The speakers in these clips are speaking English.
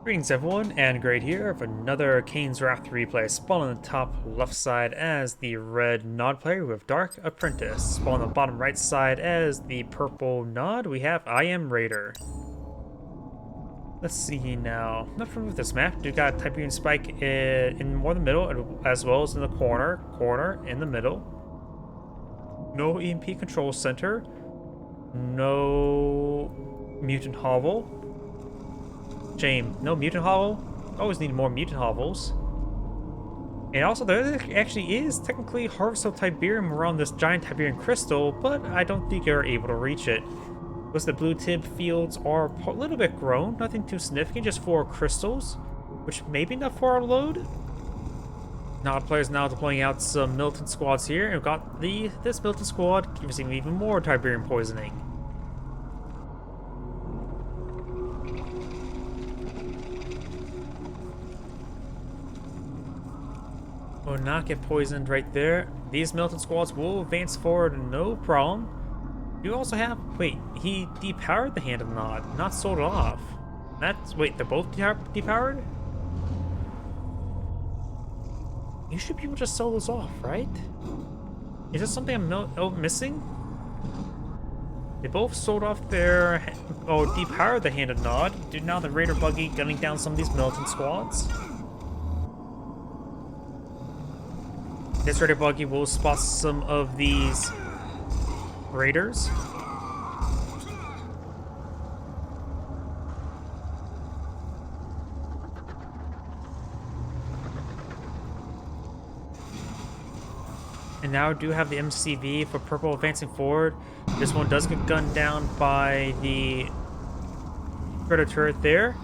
Greetings everyone, and Great here for another Kane's Wrath replay. Spawn on the top left side as the red Nod player with Drakapprintist. Spawn on the bottom right side as the purple Nod, we have IamRaider. Let's see now. Not familiar with this map. We got Tiberian Spike in more in the middle as well as in the corner in the middle. No EMP control center. No mutant hovel. Shame. No mutant hovel. Always need more mutant hovels. And also there actually is technically harvest of Tiberium around this giant Tiberian crystal, but I don't think you're able to reach it. Because the blue tib fields are a little bit grown, nothing too significant, just 4 crystals, which may be enough for our load. Now the players now deploying out some militant squads here, and we've got this militant squad using even more Tiberium poisoning. Will not get poisoned right there. These militant squads will advance forward, no problem. You also have, wait, he depowered the Hand of Nod, not sold it off. Wait, they're both depowered? You should be able to just sell those off, right? Is there something I'm missing? They both sold off their, depowered the Hand of Nod. Dude, now the Raider buggy gunning down some of these militant squads. This Raider buggy will spot some of these raiders. And now I do have the MCV for purple advancing forward. This one does get gunned down by the Predator turret there.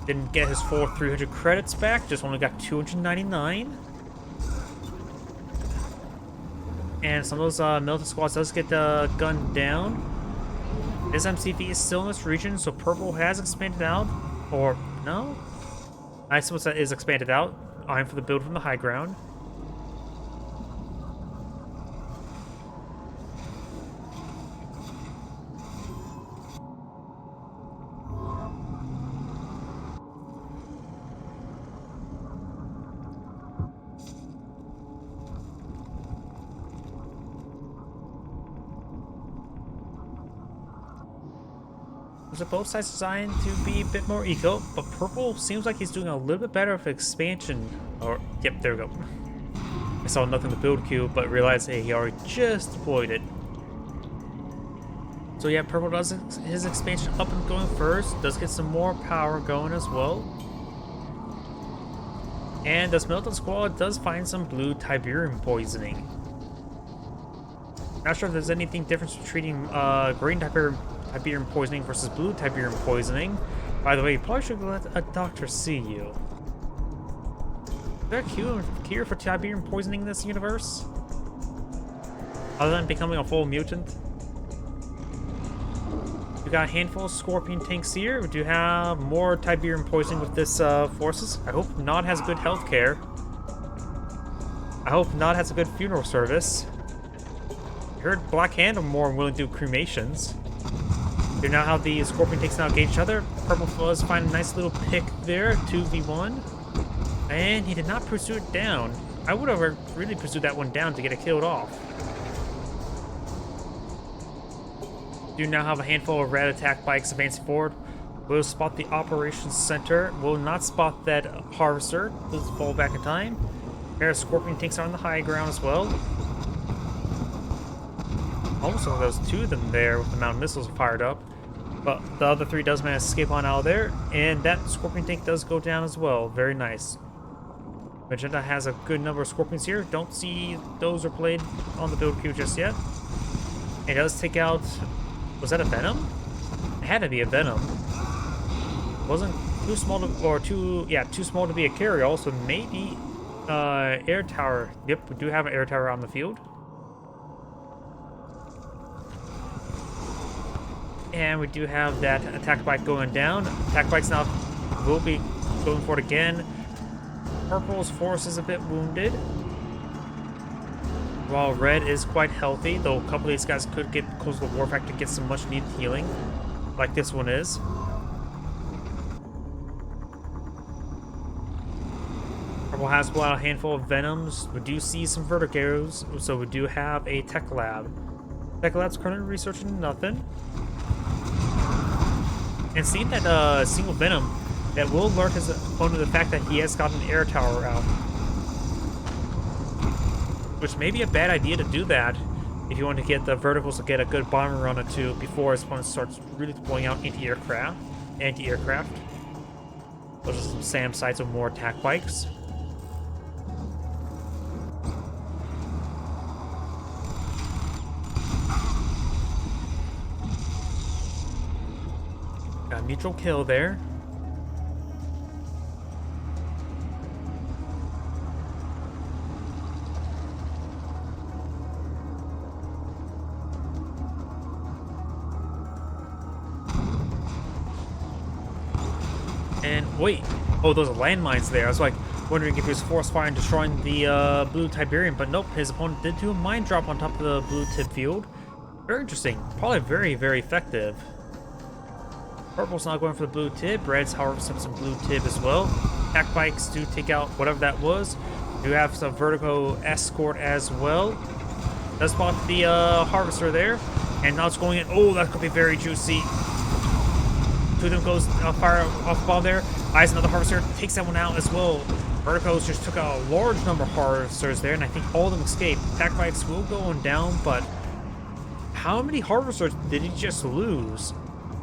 Didn't get his full 300 credits back, just only got 299. And some of those militant squads does get gunned down. This MCV is still in this region, so purple has expanded out. Or, no? I suppose that is expanded out. I'm for the build from the high ground. So both sides designed to be a bit more eco, but purple seems like he's doing a little bit better with expansion. Or, yep, there we go. I saw nothing in the build queue, but realized, hey, he already just deployed it. So yeah, purple does his expansion up and going first, does get some more power going as well. And this militant squad does find some blue Tiberium poisoning. Not sure if there's anything different between treating green Tiberium poisoning versus blue Tiberium poisoning. By the way, you probably should let a doctor see you. Is there a cure for Tiberium poisoning in this universe? Other than becoming a full mutant? We got a handful of Scorpion tanks here. We do have more Tiberium poisoning with this forces. I hope Nod has good health care. I hope Nod has a good funeral service. I heard Black Hand are more willing to do cremations. You know how the Scorpion takes now engage each other. Purple Fuzz find a nice little pick there, 2v1. And he did not pursue it down. I would have really pursued that one down to get it killed off. Do now have a handful of red attack bikes advancing forward. Will spot the operations center. Will not spot that harvester. Does fall back in time. Pair of Scorpion tanks are on the high ground as well. Almost one of those 2 of them there with the mountain missiles fired up. But the other 3 does manage to escape on out of there. And that Scorpion tank does go down as well. Very nice. Magenta has a good number of Scorpions here. Don't see those are played on the build queue just yet. It does take out... Was that a Venom? It had to be a Venom. Wasn't too small to... Or too small to be a carry. Also, maybe air tower. Yep, we do have an air tower on the field. And we do have that attack bike going down. Attack bikes now will be going for it again. Purple's force is a bit wounded, while red is quite healthy, though a couple of these guys could get close to the war factor to get some much needed healing, like this one is. Purple has pulled out a handful of Venoms. We do see some Vertigos, so we do have a Tech Lab. Tech Lab's currently researching nothing. And seeing that single Venom, that will alert his opponent to the fact that he has got an air tower out. Which may be a bad idea to do that if you want to get the verticals to get a good bombing run or two before his opponent starts really deploying out anti-aircraft. Those are some SAM sites with more attack bikes. Got a mutual kill there. And wait, oh, those are landmines there. I was like wondering if he was force firing, destroying the blue Tiberium, but nope, his opponent did do a mine drop on top of the blue tip field. Very interesting, probably very, very effective. Purple's not going for the blue tip. Red's, however, some blue tip as well. Attack bikes do take out whatever that was. Do have some vertigo escort as well. Does spot the harvester there, and now it's going in. Oh, that could be very juicy. Two of them goes fire off the ball there. Eyes another harvester, takes that one out as well. Verticos just took out a large number of harvesters there, and I think all of them escaped. Attack bikes will go on down, but how many harvesters did he just lose?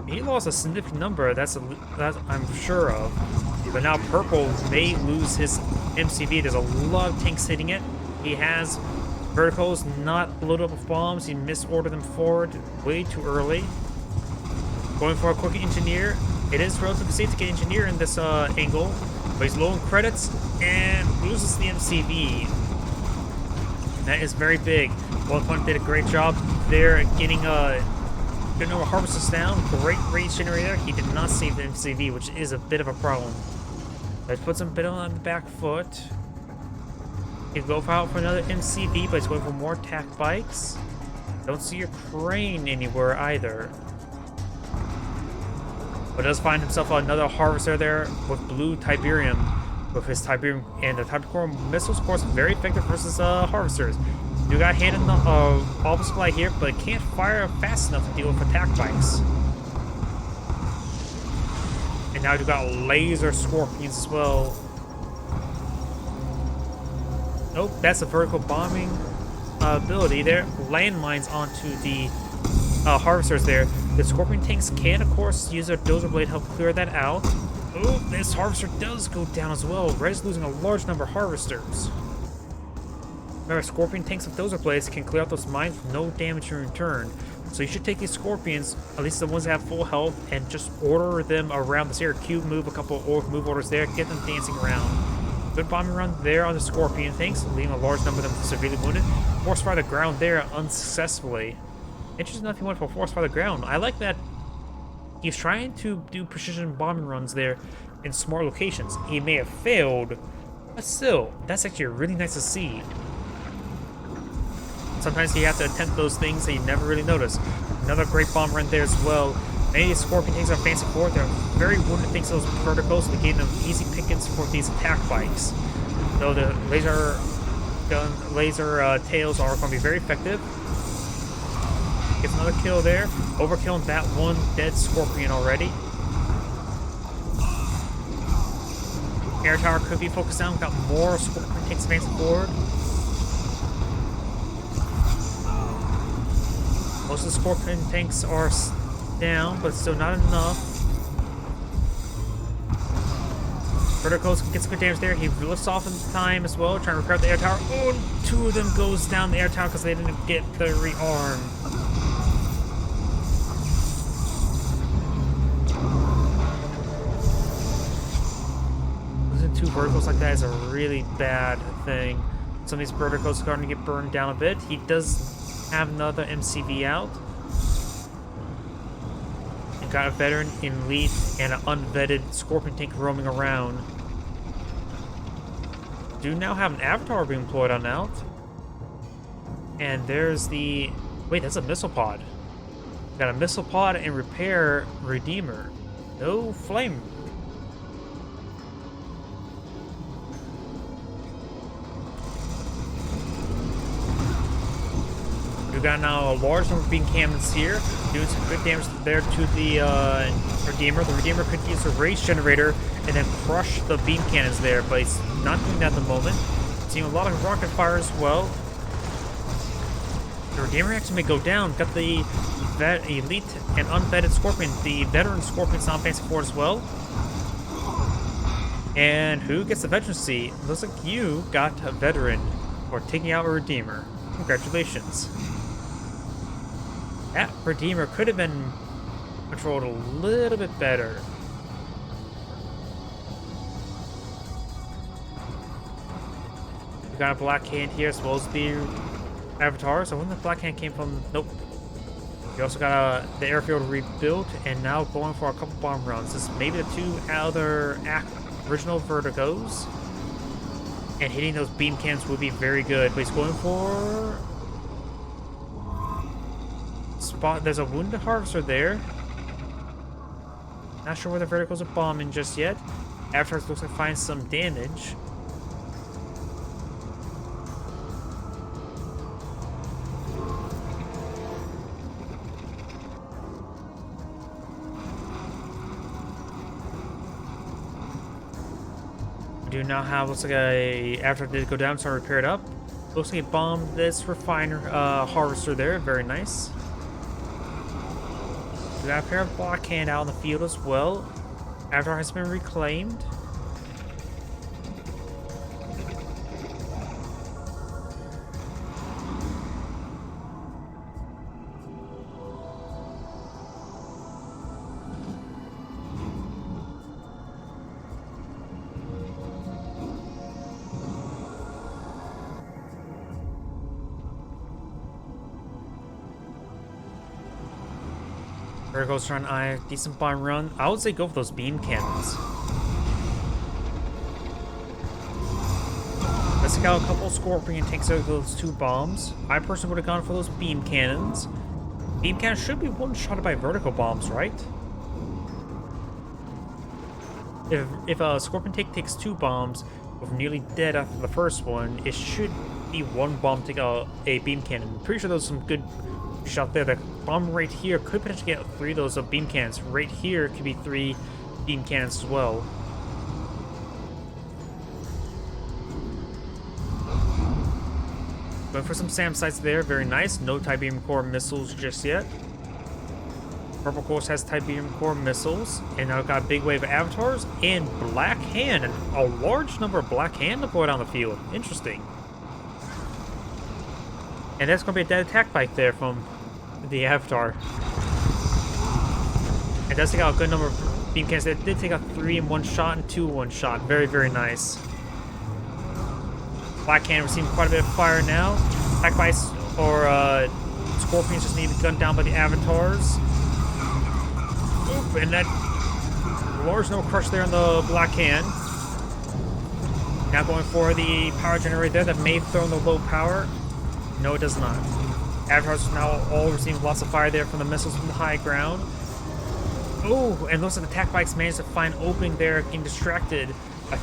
He lost a significant number, that I'm sure of. But now Purple may lose his MCV. There's a lot of tanks hitting it. He has verticals not loaded up with bombs. He misordered them forward way too early. Going for a quick engineer. It is relatively safe to get engineer in this angle, but he's low in credits and loses the MCV. That is very big. Well, opponent did a great job there getting good number of harvesters down. Great rage generator. He did not save the MCV, which is a bit of a problem. That puts him a bit on the back foot. He'll go out for another MCV, but he's going for more attack bikes. Don't see your crane anywhere either. But does find himself another harvester there with blue Tiberium, with his Tiberium, and the Tiberium missiles, of course, very effective versus harvesters. You got hit in the ball supply here, but can't fire fast enough to deal with attack bikes. And now you got laser scorpions as well. Nope, that's a vertical bombing ability there. Landmines onto the harvesters there. The scorpion tanks can, of course, use their dozer blade to help clear that out. Oh, this harvester does go down as well. Red's losing a large number of harvesters. Remember, scorpion tanks with dozer blades can clear out those mines with no damage in return. So you should take these scorpions, at least the ones that have full health, and just order them around this area. Cube move a couple move orders there, get them dancing around. Good bombing run there on the scorpion tanks, leaving a large number of them severely wounded. Force fire the ground there unsuccessfully. Interesting enough, he went for force fire the ground. I like that he's trying to do precision bombing runs there in smart locations. He may have failed, but still, that's actually really nice to see. Sometimes you have to attempt those things that you never really notice. Another great bomb run there as well. Many of these scorpion tanks are fancy forward. They're very wounded thanks to those verticals, so they gave them easy pickings for these attack bikes. Though the laser tails are going to be very effective. Gets another kill there. Overkilling that one dead scorpion already. Air tower could be focused down. Got more scorpion tanks advancing forward. Most of the scorpion tanks are down, but still not enough. Verticals gets good damage there. He lifts off in time as well, trying to repair the air tower. Oh, two of them goes down the air tower because they didn't get the rearm. Losing two verticals like that is a really bad thing. Some of these verticals are starting to get burned down a bit. He does have another MCV out. And got a veteran in elite and an unvetted scorpion tank roaming around. Do now have an avatar being employed on out. And there's the... Wait, that's a missile pod. Got a missile pod and repair redeemer. No flame. We got now a large number of beam cannons here, doing some good damage there to the Redeemer. The Redeemer could use a rage generator and then crush the beam cannons there, but he's not doing that at the moment. Seeing a lot of rocket fire as well. The Redeemer actually may go down. Got the elite and unvetted Scorpion. The veteran Scorpion's on fancy for as well. And who gets the veteran seat? Looks like you got a veteran for taking out a Redeemer. Congratulations. That Redeemer could have been controlled a little bit better. We got a Black Hand here as well as the Avatar. So when the Black Hand came from... Nope. We also got the airfield rebuilt and now going for a couple bomb rounds. This is maybe the two other original Vertigos. And hitting those beam cannons would be very good. But he's going for... Spot. There's a wounded harvester there. Not sure where the verticals are bombing just yet. After it looks like find some damage. We do now have, looks like after it did go down, so I repair it up. Looks like it bombed this refiner harvester there. Very nice. We got a pair of Black Hand out in the field as well. Avatar has been reclaimed. Vertigo's trying a decent bomb run. I would say go for those beam cannons. Let's take out a couple Scorpion tanks out of those two bombs. I personally would have gone for those beam cannons. Beam cannons should be one-shotted by vertical bombs, right? If a Scorpion tank takes two bombs, with nearly dead after the first one, it should be one bomb take out a beam cannon. I'm pretty sure those are some good shot there. The bomb right here could potentially get 3 of those beam cannons. Right here could be 3 beam cannons as well. Going for some SAM sites there. Very nice. No Tiberium Core missiles just yet. Purple course has Tiberium Core missiles. And now got a big wave of avatars and Black Hand. And a large number of Black Hand deployed on the field. Interesting. And that's going to be a dead attack bike there from the Avatar. It does take out a good number of beam cannons. It did take out 3 in one shot and 2 in one shot. Very, very nice. Black Hand receiving quite a bit of fire now. Attack bikes or Scorpions just need to be gunned down by the Avatars. Oop, and that large no crush there on the Black Hand. Now going for the power generator there that may throw in the low power. No, it does not. Avatars are now all receiving lots of fire there from the missiles from the high ground. Oh, and those attack bikes managed to find opening there, getting distracted. A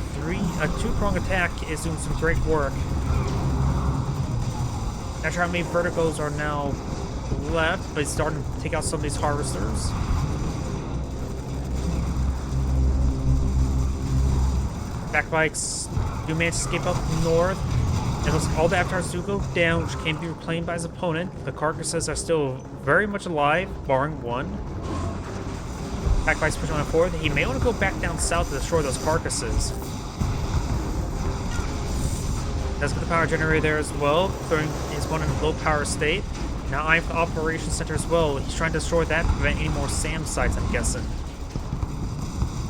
two-prong attack is doing some great work. Not sure how many verticals are now left, but it's starting to take out some of these harvesters. Attack bikes do manage to escape up north. And all the avatars do go down, which can be reclaimed by his opponent. The carcasses are still very much alive, barring one. Attack bikes pushing on forward. He may want to go back down south to destroy those carcasses. Does get the power generator there as well, throwing his opponent in a low power state. Now I have the operations center as well. He's trying to destroy that to prevent any more SAM sites, I'm guessing.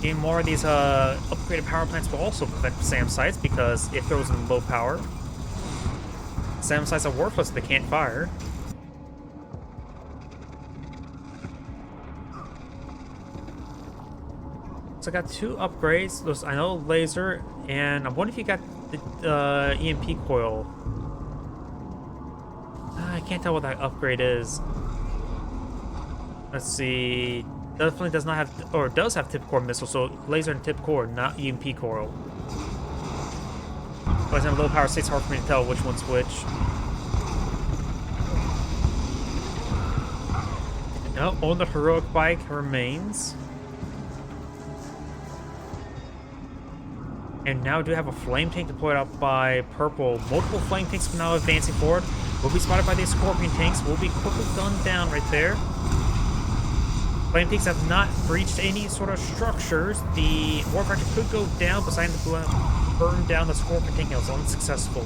Getting more of these upgraded power plants will also prevent SAM sites because it throws in low power. SAM sites are worthless, they can't fire. So I got 2 upgrades. Those, I know laser, and I wonder if you got the EMP coil. I can't tell what that upgrade is. Let's see. Definitely does not have, or does have tip core missile, so laser and tip core, not EMP coil. But in low power states, hard for me to tell which one's which. No, on the heroic bike remains. And now do have a flame tank deployed out by purple. Multiple flame tanks now advancing forward. Will be spotted by these scorpion tanks. Will be quickly gunned down right there. Flame tanks have not breached any sort of structures. The warfighter could go down, but decided to burn down the scorpion tank. It was unsuccessful.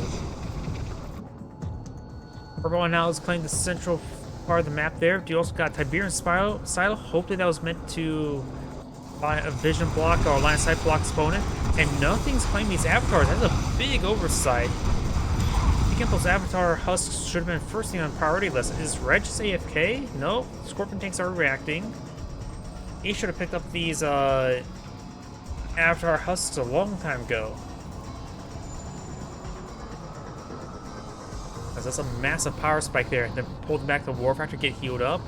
Purple now is claiming the central part of the map there. You also got Tiberian silo. Hopefully that was meant to buy a vision block or a line of sight block opponent. And nothing's claiming these avatars. That's a big oversight. Picking up those avatar husks should have been first thing on priority list. Is Reg just AFK? No. Scorpion tanks are reacting. He should have picked up these avatar husks a long time ago. That's a massive power spike there. Then pulled back the war factor, get healed up.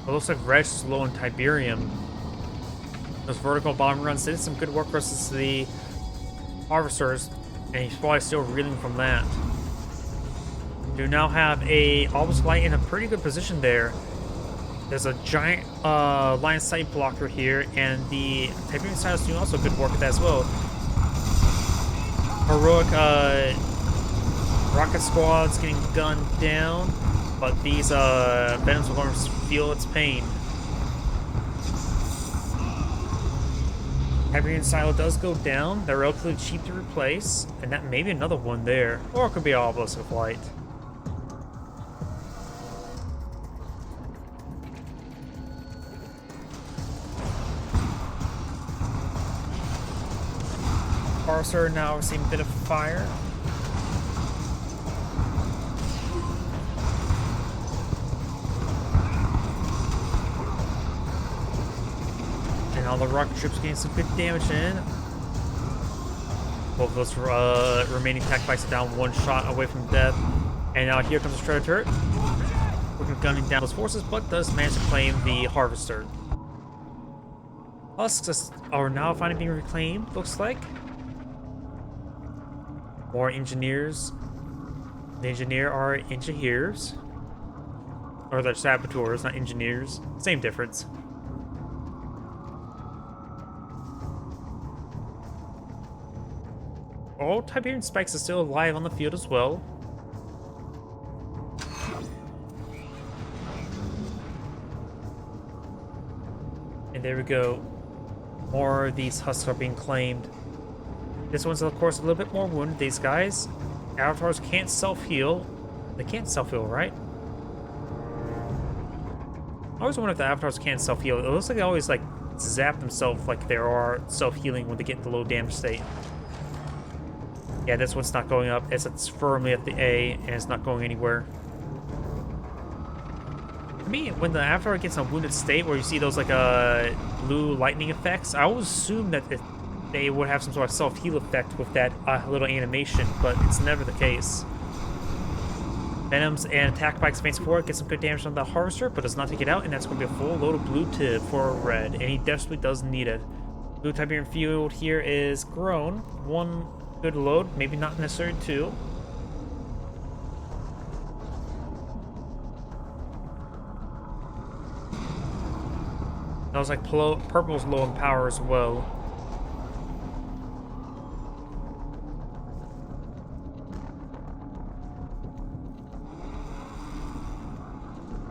It looks like Reg's low in Tiberium. Those vertical bomb runs did some good work versus the harvesters, and he's probably still reeling from that. You now have a Albus Light in a pretty good position there. There's a giant line of sight blocker here, and the Tiberian side is doing also good work with that as well. Heroic rocket squads getting gunned down, but these Venoms are going to feel its pain. Tiberian silo does go down. They're relatively cheap to replace, and that may be another one there, or it could be all Obelisk of Light. Parser now receiving a bit of fire. And all the rocket troops getting some good damage in. Both of those remaining attack bikes are down one shot away from death. And now here comes the Shredder turret. Looking at gunning down those forces, but does manage to claim the Harvester. Husks are now finally being reclaimed, looks like. More engineers. The engineer are engineers. Or they're saboteurs, not engineers. Same difference. All Tiberian spikes are still alive on the field as well. And there we go. More of these husks are being claimed. This one's, of course, a little bit more wounded. These guys, avatars can't self-heal. They can't self-heal, right? I always wonder if the avatars can't self-heal. It looks like they always, like, zap themselves like they are self-healing when they get in the low damage state. Yeah, this one's not going up. It's firmly at the A, and it's not going anywhere. To me, when the avatar gets in a wounded state where you see those, like, blue lightning effects, I always assume that they would have some sort of self-heal effect with that little animation, but it's never the case. Venoms and attack bikes advance forward, get some good damage on the Harvester, but does not take it out, and that's going to be a full load of blue tip for red, and he desperately does need it. Blue Tiberian field here is grown. One good load, maybe not necessarily two. That was like purple's low in power as well.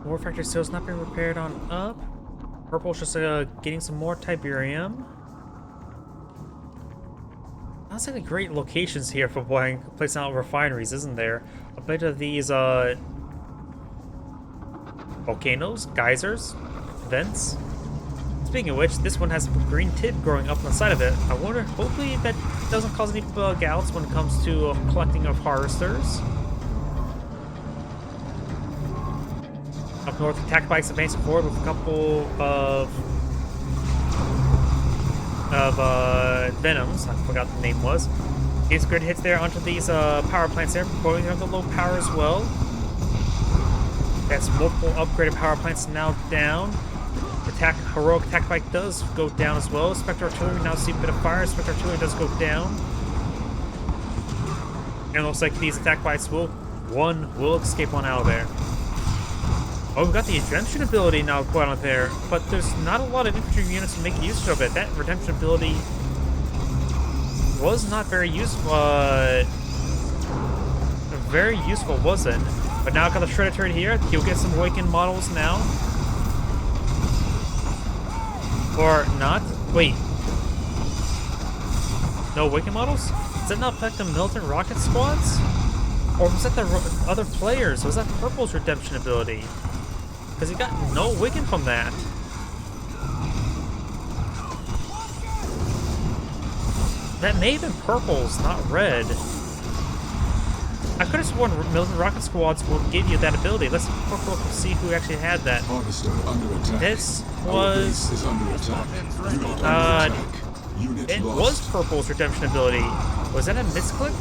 War factor still's not being repaired on up. Purple's just getting some more Tiberium. That's like great locations here for placing out refineries, isn't there? A bit of these volcanoes, geysers, vents. Speaking of which, this one has some green tip growing up on the side of it. I wonder, hopefully that doesn't cause any bug outs when it comes to collecting of harvesters. Up north, attack bikes advancing forward with a couple of Venoms. I forgot the name was. These good hits there onto these power plants there, going on the low power as well. That's multiple upgraded power plants now down. Heroic attack bike does go down as well. Spectre artillery now see a bit of fire. Spectre artillery does go down. And it looks like these attack bikes will one will escape on out of there. Oh, we've got the redemption ability now put on there, but there's not a lot of infantry units to make use of it. That redemption ability was not very useful. Very useful wasn't. But now I've got the shredder turret here. He'll get some awakened models now. Or not. Wait. No awakened models? Does that not affect the militant rocket squads? Or was that the other players? Was that Purple's redemption ability? Because he got no awaken from that. That may have been Purple's, not red. I could have sworn militant rocket squads will give you that ability. Let's look and see who actually had that. Harvester under attack. This was... Is under attack. Unit it lost. was Purple's redemption ability. Was that a misclick?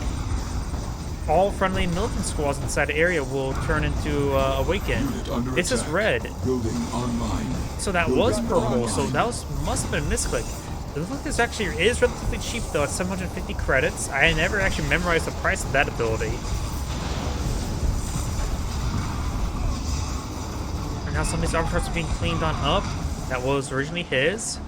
All friendly militant squads inside the area will turn into awaken. This is red. Building online. So that was Purple. So that must have been a misclick. It looks like this actually is relatively cheap though. It's 750 credits. I never actually memorized the price of that ability. And now some of these arbitrars are being cleaned on up. That was originally his.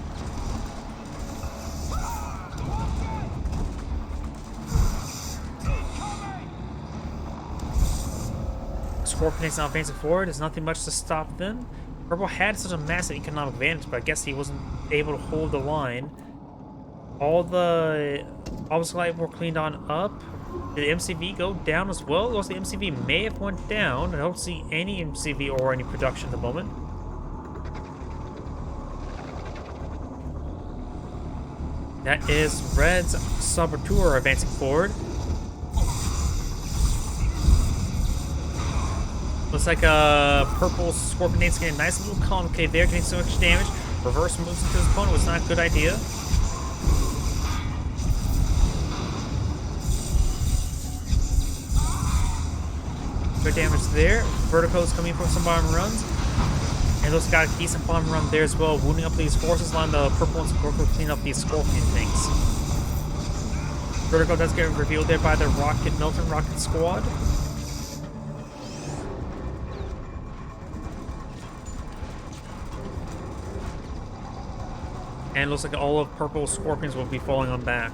Scorpion's now advancing forward. There's nothing much to stop them. Purple had such a massive economic advantage, but I guess he wasn't able to hold the line. All the obstacle were cleaned on up. Did the MCV go down as well? Also, the MCV may have went down. I don't see any MCV or any production at the moment. That is Red's Saboteur advancing forward. Looks like Purple Scorpion Nate's getting a nice little concave there, getting so much damage. Reverse moves into his opponent was not a good idea. Good damage there. Vertigo's coming from some bomb runs. And those got a decent bomb run there as well, wounding up these forces, allowing the Purple and Scorpion to clean up these Scorpion things. Vertigo does get revealed there by the Militant Rocket Squad. And it looks like all of Purple Scorpions will be falling on back.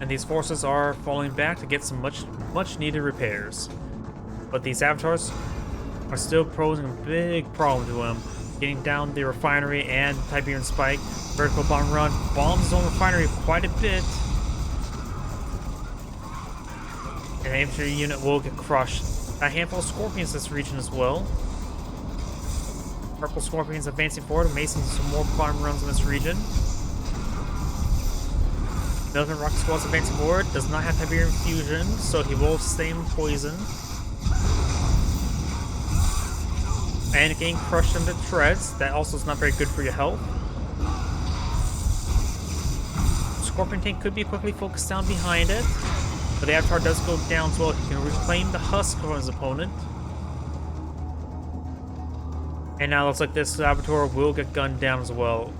And these forces are falling back to get some much needed repairs. But these avatars are still posing a big problem to them. Getting down the refinery and Tiberian Spike. Vertical bomb run bombs his own refinery quite a bit. And the infantry unit will get crushed. A handful of Scorpions in this region as well. Purple Scorpions advancing forward, macing some more bomb runs in this region. Militant Rocket Squad's advancing forward, does not have Tiberian Fusion, so he will stay in poison. And getting crushed into treads, that also is not very good for your health. Scorpion tank could be quickly focused down behind it. But the Avatar does go down as well. He can reclaim the husk from his opponent. And now it looks like this Saboteur will get gunned down as well.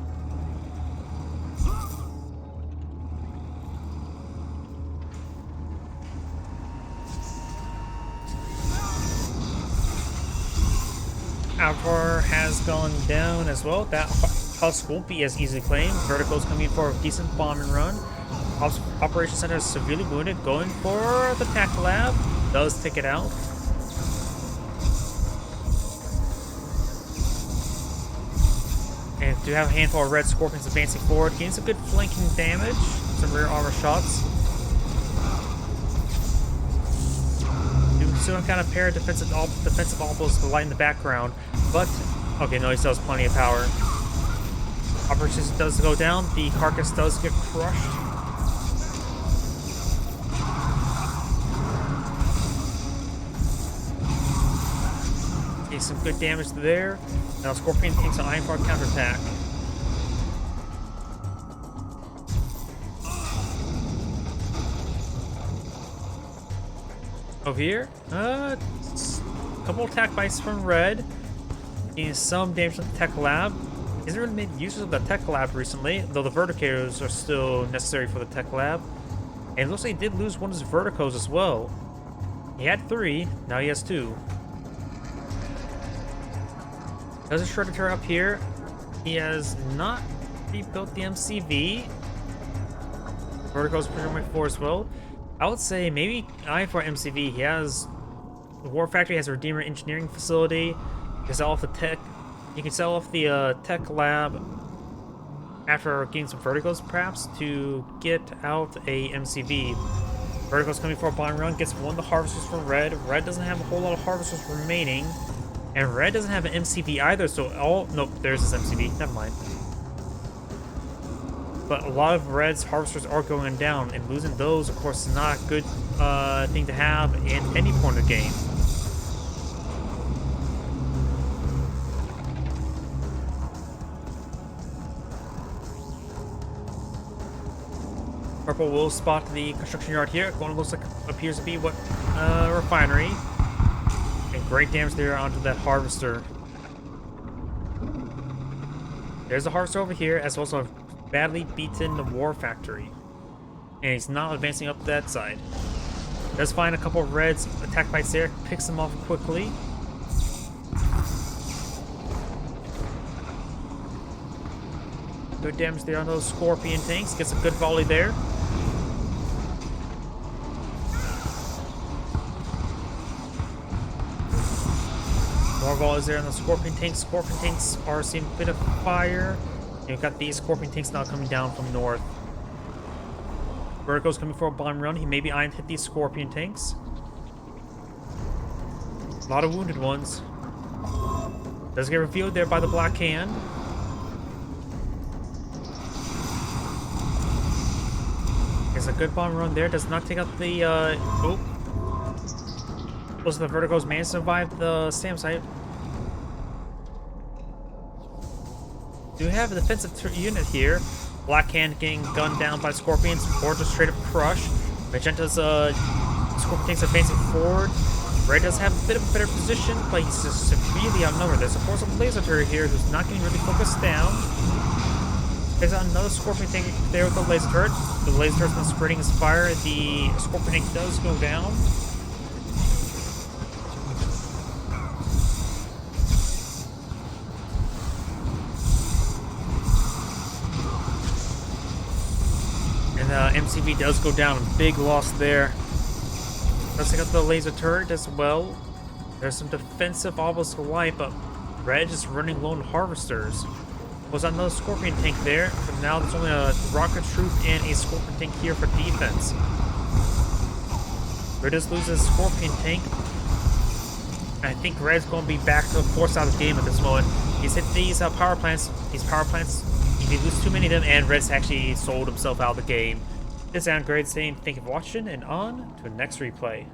Avatar has gone down as well. That husk won't be as easily claimed. Vertigo's coming for a decent bomb and run. Operations Center is severely wounded, going for the Tac Lab. Does take it out. And do have a handful of red Scorpions advancing forward, getting some good flanking damage, some rear armor shots. Doing some kind of pair of defensive alpos to light in the background, but okay, no, he still has plenty of power. Operations does go down, the carcass does get crushed. Some good damage there. Now Scorpion takes an Iron Fog counterattack. Over here, a couple attack bites from Red. Getting some damage from the Tech Lab. Hasn't really made use of the tech lab recently, though the verticators are still necessary for the tech lab. And it looks like he did lose one of his verticos as well. He had 3, now he has 2. There's a Shredder up here. He has not rebuilt the MCV. Verticals pretty much 4 as well. I would say maybe eye for MCV. He has the War Factory has a Redeemer Engineering Facility. You can sell off the tech. You can sell off the tech lab after getting some verticals, perhaps, to get out a MCV. Verticals coming for a bond run. Gets one of the harvesters from Red. Red doesn't have a whole lot of harvesters remaining, and Red doesn't have an MCV either. So nope, there's his MCV. Never mind. But a lot of Red's harvesters are going down, and losing those, of course, is not a good thing to have in any point of the game. Purple will spot the construction yard here. One looks like appears to be what refinery, and great damage there onto that harvester. There's a harvester over here, as well as a badly beaten the War Factory, and he's not advancing up that side. Does find a couple of Reds attack bites there, picks them off quickly. Good damage there on those Scorpion tanks. Gets a good volley there. More volleys there on the Scorpion tanks. Scorpion tanks are seeing a bit of fire. You've got these Scorpion tanks now coming down from north. Vertigo's coming for a bomb run. He may be eyeing to hit these Scorpion tanks. A lot of wounded ones. Does get revealed there by the Black Hand. It's a good bomb run there. Does not take out the most of the Vertigos managed to survive the SAM site. Do have a defensive unit here. Black Hand getting gunned down by Scorpions, or just straight up crush. Magenta's Scorpion tanks advancing forward. Red does have a bit of a better position, but he's just severely outnumbered. There's of course a laser turret here who's not getting really focused down. There's another Scorpion tank there with the laser turret. The laser turret's not spreading his fire. The Scorpion tank does go down. And MCV does go down. Big loss there. Let's take out the laser turret as well. There's some defensive obelisk light, but Red is running low on harvesters. Was another Scorpion tank there, but now there's only a rocket troop and a Scorpion tank here for defense. Red just loses Scorpion tank. I think Red's going to be back to force out of the game at this moment. He's hit these power plants. These power plants, if he loses too many of them, and Red's actually sold himself out of the game. This is IamRaider saying thank you for watching, and on to the next replay.